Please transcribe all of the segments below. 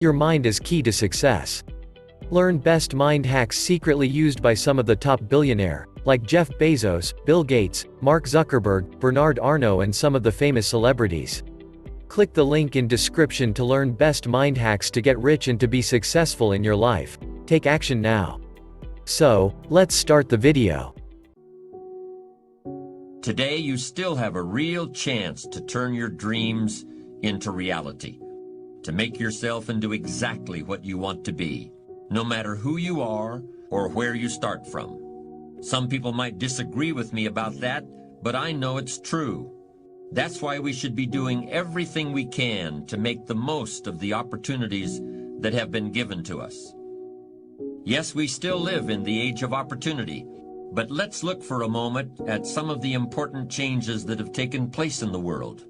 Your mind is key to success. Learn best mind hacks secretly used by some of the top billionaires, like Jeff Bezos, Bill Gates, Mark Zuckerberg, Bernard Arnault and some of the famous celebrities. Click the link in description to learn best mind hacks to get rich and to be successful in your life. Take action now. So, let's start the video. Today you still have a real chance to turn your dreams into reality, to make yourself into exactly what you want to be, no matter who you are or where you start from. Some people might disagree with me about that, but I know it's true. That's why we should be doing everything we can to make the most of the opportunities that have been given to us. Yes, we still live in the age of opportunity, but let's look for a moment at some of the important changes that have taken place in the world.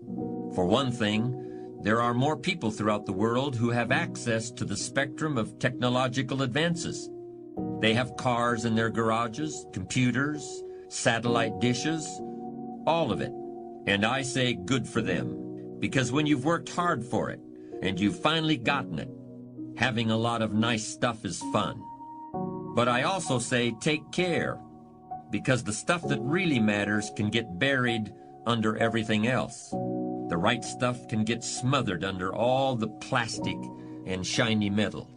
For one thing, there are more people throughout the world who have access to the spectrum of technological advances. They have cars in their garages, computers, satellite dishes, all of it. And I say good for them, because when you've worked hard for it, and you've finally gotten it, having a lot of nice stuff is fun. But I also say take care, because the stuff that really matters can get buried under everything else. The right stuff can get smothered under all the plastic and shiny metal.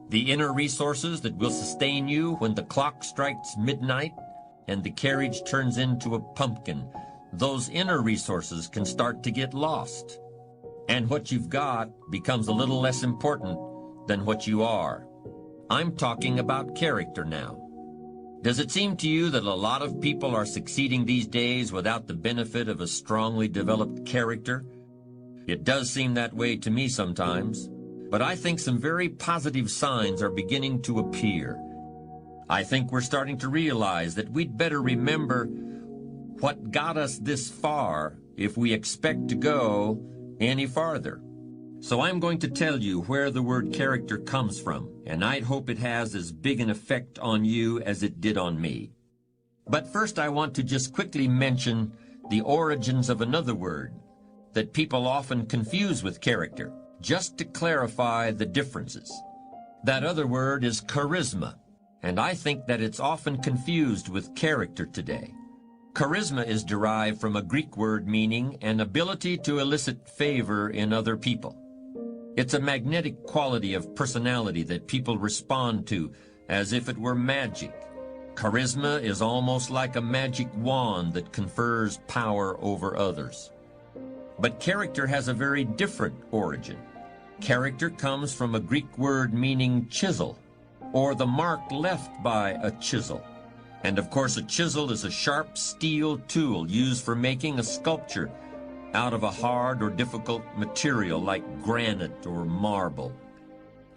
The inner resources that will sustain you when the clock strikes midnight and the carriage turns into a pumpkin, those inner resources can start to get lost. And what you've got becomes a little less important than what you are. I'm talking about character now. Does it seem to you that a lot of people are succeeding these days without the benefit of a strongly developed character? It does seem that way to me sometimes, but I think some very positive signs are beginning to appear. I think we're starting to realize that we'd better remember what got us this far if we expect to go any farther. So I'm going to tell you where the word character comes from, and I'd hope it has as big an effect on you as it did on me. But first I want to just quickly mention the origins of another word that people often confuse with character, just to clarify the differences. That other word is charisma, and I think that it's often confused with character today. Charisma is derived from a Greek word meaning an ability to elicit favor in other people. It's a magnetic quality of personality that people respond to as if it were magic. Charisma is almost like a magic wand that confers power over others. But character has a very different origin. Character comes from a Greek word meaning chisel, or the mark left by a chisel. And of course a chisel is a sharp steel tool used for making a sculpture out of a hard or difficult material like granite or marble.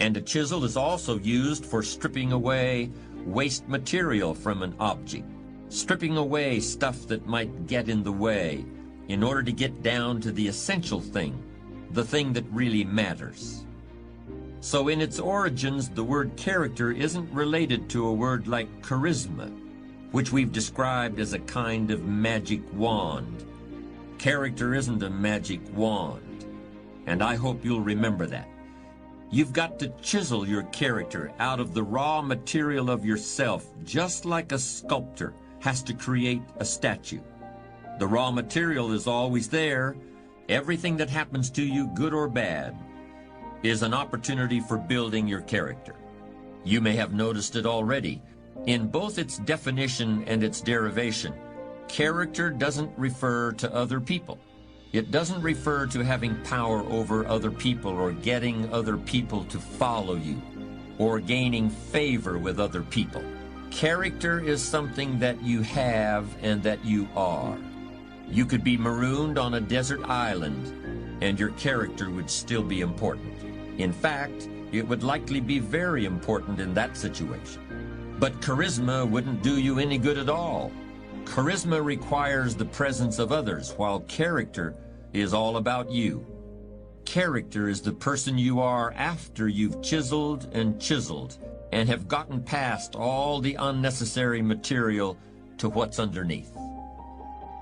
And a chisel is also used for stripping away waste material from an object, stripping away stuff that might get in the way in order to get down to the essential thing, the thing that really matters. So in its origins, the word character isn't related to a word like charisma, which we've described as a kind of magic wand. Character isn't a magic wand, and I hope you'll remember that. You've got to chisel your character out of the raw material of yourself, just like a sculptor has to create a statue. The raw material is always there. Everything that happens to you, good or bad, is an opportunity for building your character. You may have noticed it already. In both its definition and its derivation, character doesn't refer to other people. It doesn't refer to having power over other people or getting other people to follow you or gaining favor with other people. Character is something that you have and that you are. You could be marooned on a desert island and your character would still be important. In fact, it would likely be very important in that situation. But charisma wouldn't do you any good at all. Charisma requires the presence of others, while character is all about you. Character is the person you are after you've chiseled and have gotten past all the unnecessary material to what's underneath.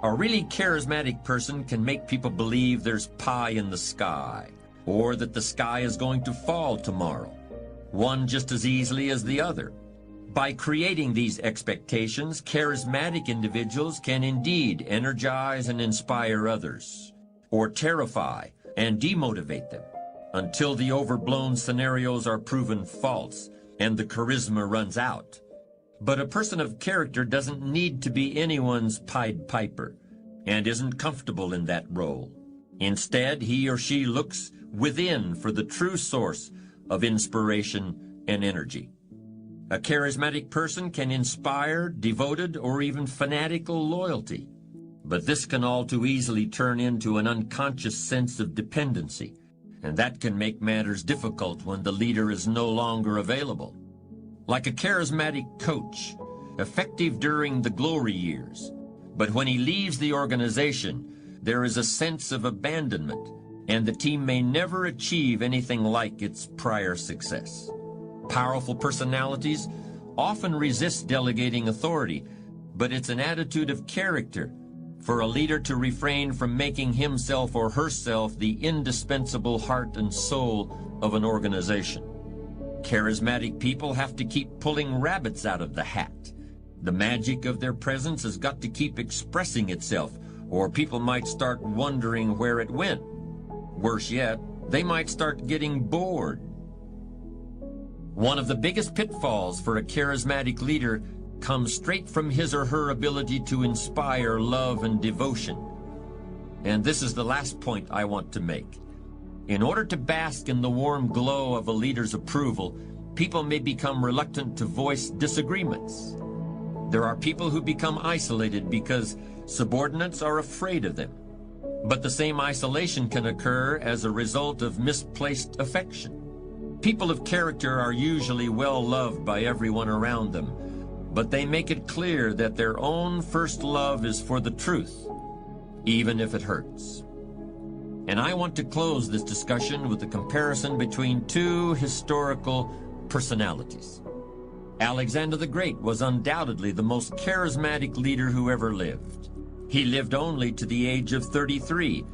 A really charismatic person can make people believe there's pie in the sky, or that the sky is going to fall tomorrow, one just as easily as the other. By creating these expectations, charismatic individuals can indeed energize and inspire others, or terrify and demotivate them, until the overblown scenarios are proven false and the charisma runs out. But a person of character doesn't need to be anyone's Pied Piper, and isn't comfortable in that role. Instead, he or she looks within for the true source of inspiration and energy. A charismatic person can inspire devoted or even fanatical loyalty, but this can all too easily turn into an unconscious sense of dependency, and that can make matters difficult when the leader is no longer available. Like a charismatic coach, effective during the glory years, but when he leaves the organization, there is a sense of abandonment, and the team may never achieve anything like its prior success. Powerful personalities often resist delegating authority, but it's an attitude of character for a leader to refrain from making himself or herself the indispensable heart and soul of an organization. Charismatic people have to keep pulling rabbits out of the hat. The magic of their presence has got to keep expressing itself, or people might start wondering where it went. Worse yet, they might start getting bored. One of the biggest pitfalls for a charismatic leader comes straight from his or her ability to inspire love and devotion. And this is the last point I want to make. In order to bask in the warm glow of a leader's approval, people may become reluctant to voice disagreements. There are people who become isolated because subordinates are afraid of them. But the same isolation can occur as a result of misplaced affection. People of character are usually well loved by everyone around them, but they make it clear that their own first love is for the truth, even if it hurts. And I want to close this discussion with a comparison between two historical personalities. Alexander the Great was undoubtedly the most charismatic leader who ever lived. He lived only to the age of 33,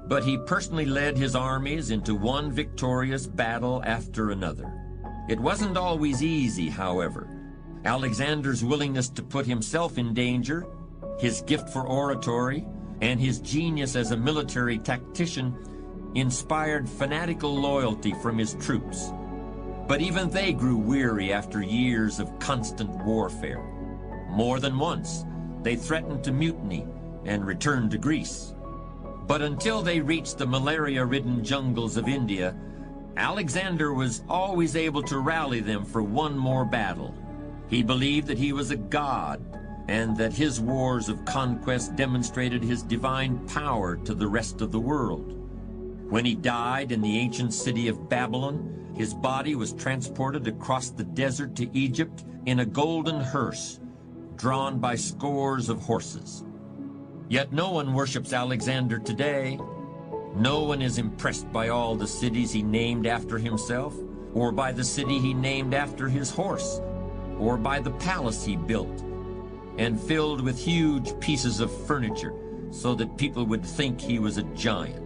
but he personally led his armies into one victorious battle after another. It wasn't always easy, however. Alexander's willingness to put himself in danger, his gift for oratory, and his genius as a military tactician inspired fanatical loyalty from his troops. But even they grew weary after years of constant warfare. More than once, they threatened to mutiny and return to Greece. But until they reached the malaria-ridden jungles of India, Alexander was always able to rally them for one more battle. He believed that he was a god, and that his wars of conquest demonstrated his divine power to the rest of the world. When he died in the ancient city of Babylon, his body was transported across the desert to Egypt in a golden hearse, drawn by scores of horses. Yet no one worships Alexander today. No one is impressed by all the cities he named after himself, or by the city he named after his horse, or by the palace he built and filled with huge pieces of furniture so that people would think he was a giant.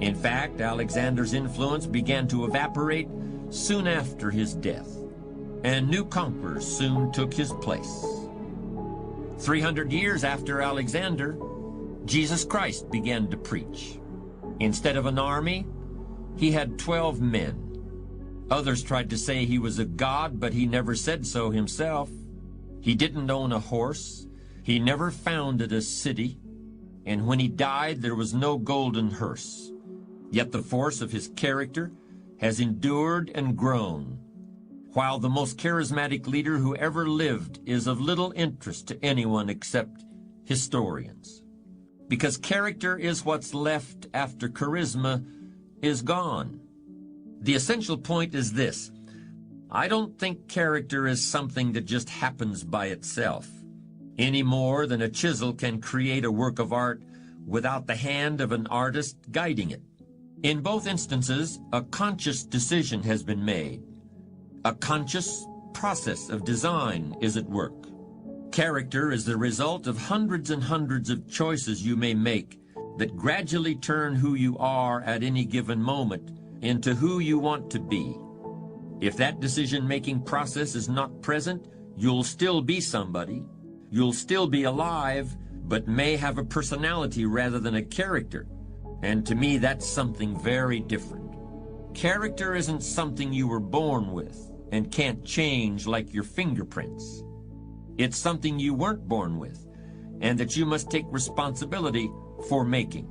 In fact, Alexander's influence began to evaporate soon after his death, and new conquerors soon took his place. 300 years after Alexander, Jesus Christ began to preach. Instead of an army, he had 12 men. Others tried to say he was a god, but he never said so himself. He didn't own a horse. He never founded a city. And when he died, there was no golden hearse. Yet the force of his character has endured and grown, while the most charismatic leader who ever lived is of little interest to anyone except historians. Because character is what's left after charisma is gone. The essential point is this: I don't think character is something that just happens by itself, any more than a chisel can create a work of art without the hand of an artist guiding it. In both instances, a conscious decision has been made. A conscious process of design is at work. Character is the result of hundreds and hundreds of choices you may make that gradually turn who you are at any given moment into who you want to be. If that decision-making process is not present, you'll still be somebody. You'll still be alive, but may have a personality rather than a character. And to me, that's something very different. Character isn't something you were born with and can't change like your fingerprints. It's something you weren't born with, and that you must take responsibility for making.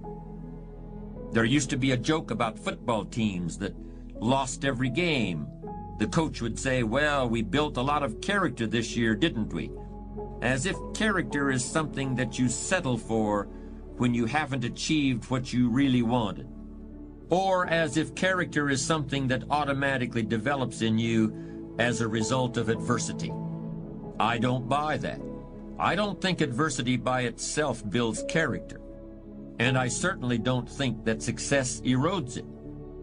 There used to be a joke about football teams that lost every game. The coach would say, well, we built a lot of character this year, didn't we? As if character is something that you settle for when you haven't achieved what you really wanted. Or as if character is something that automatically develops in you as a result of adversity. I don't buy that. I don't think adversity by itself builds character. And I certainly don't think that success erodes it.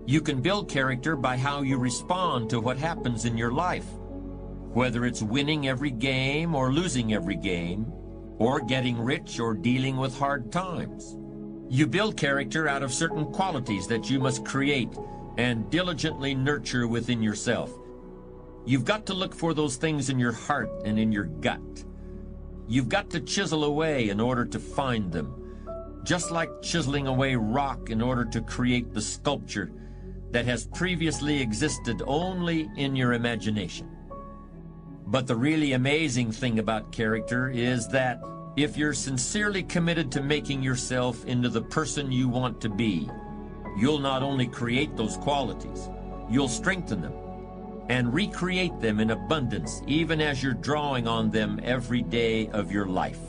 You can build character by how you respond to what happens in your life, whether it's winning every game or losing every game, or getting rich or dealing with hard times. You build character out of certain qualities that you must create and diligently nurture within yourself. You've got to look for those things in your heart and in your gut. You've got to chisel away in order to find them, just like chiseling away rock in order to create the sculpture that has previously existed only in your imagination. But the really amazing thing about character is that if you're sincerely committed to making yourself into the person you want to be, you'll not only create those qualities, you'll strengthen them and recreate them in abundance, even as you're drawing on them every day of your life.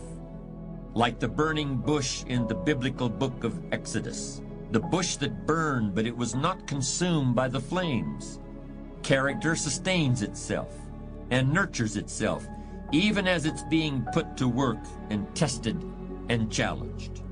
Like the burning bush in the biblical book of Exodus, the bush that burned, but it was not consumed by the flames. Character sustains itself and nurtures itself, even as it's being put to work and tested and challenged.